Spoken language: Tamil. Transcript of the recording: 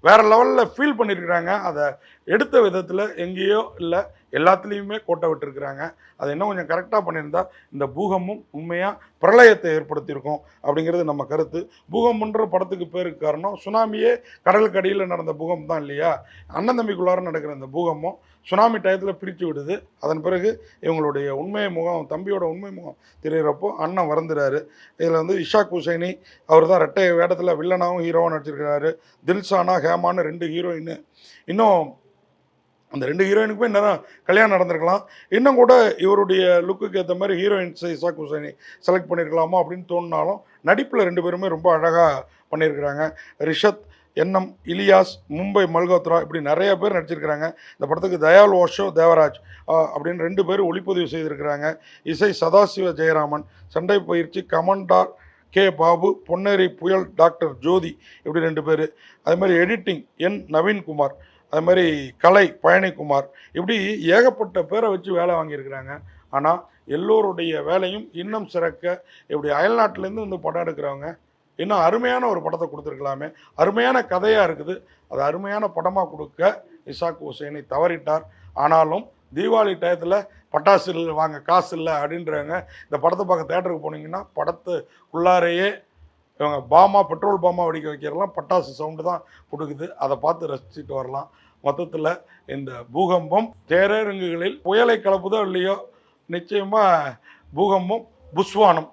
வேறு லெவலில் ஃபீல் பண்ணியிருக்கிறாங்க. அதை எடுத்த விதத்தில் எங்கேயோ இல்லை எல்லாத்துலேயுமே கோட்டை விட்டுருக்குறாங்க. அதை இன்னும் கொஞ்சம் கரெக்டாக பண்ணியிருந்தா இந்த பூகம்பம் உண்மையாக பிரளயத்தை ஏற்படுத்தியிருக்கும் அப்படிங்கிறது நம்ம கருத்து. பூகம்பம்ன்ற படத்துக்கு பேருக்கு காரணம் சுனாமியே கடலுக்கு அடியில் நடந்த பூகம்பம் தான் இல்லையா? அண்ணன் தம்பிக்குள்ளார நடக்கிற இந்த பூகம்பம் சுனாமி டயத்தில் பிரித்து விடுது. அதன் பிறகு இவங்களுடைய உண்மை முகம், தம்பியோட உண்மை முகம் தெரிகிறப்போ அண்ணன் வருந்துறாரு. இதில் வந்து இஷாக் ஹுசைனி அவர் தான் ரெட்டை வேடத்தில் வில்லனாகவும் ஹீரோவாக நடிச்சிருக்கிறாரு. தில்ஷானா ஹேமான்னு 2 ஹீரோயின். இன்னும் அந்த 2 ஹீரோயினுக்குமே நேரம் கல்யாணம் நடந்திருக்கலாம். இன்னும் கூட இவருடைய லுக்குக்கு ஏற்ற மாதிரி ஹீரோயின்ஸை இஷாக் ஹுசைனி செலக்ட் பண்ணியிருக்கலாமோ அப்படின்னு தோணினாலும் நடிப்பில் 2 பேருமே ரொம்ப அழகாக பண்ணியிருக்கிறாங்க. ரிஷத், என்எம், இலியாஸ், மும்பை மல்கோத்ரா இப்படி நிறைய பேர் நடிச்சிருக்கிறாங்க. இந்த படத்துக்கு தயால் ஓஷோ, தேவராஜ் அப்படின்னு 2 பேர் ஒளிப்பதிவு செய்திருக்கிறாங்க. இசை சதாசிவ ஜெயராமன், சண்டை பயிற்சி கமண்டார் கே பாபு, பொன்னேரி புயல் டாக்டர் ஜோதி இப்படி 2 பேர். அதே மாதிரி எடிட்டிங் என் நவீன்குமார், அது மாதிரி கலை பழனிக்குமார் இப்படி ஏகப்பட்ட பேரை வச்சு வேலை வாங்கியிருக்கிறாங்க. ஆனால் எல்லோருடைய வேலையும் இன்னும் சிறக்க இப்படி அயல்நாட்டிலேருந்து வந்து படம் எடுக்கிறவங்க இன்னும் அருமையான ஒரு படத்தை கொடுத்துருக்கலாமே. அருமையான கதையாக இருக்குது, அது அருமையான படமாக கொடுக்க இஷாக் ஹுசைனி தவறிட்டார். ஆனாலும் தீபாவளி டயத்தில் பட்டாசு இல்லை வாங்க காசு இல்லை அப்படின்றவங்க இந்த படத்தை பார்க்க தேட்டருக்கு போனீங்கன்னா படத்துக்குள்ளாரையே இவங்க பெட்ரோல் பாமா வெடிக்க வைக்கிறலாம் பட்டாசு சவுண்டு தான் கொடுக்குது. அதை பார்த்து ரசிச்சுட்டு வரலாம். மொத்தத்தில் இந்த பூகம்பம் தேரேரங்குகளில் புயலை கலப்புதோ இல்லையோ நிச்சயமாக பூகம்பம் புஸ்வானம்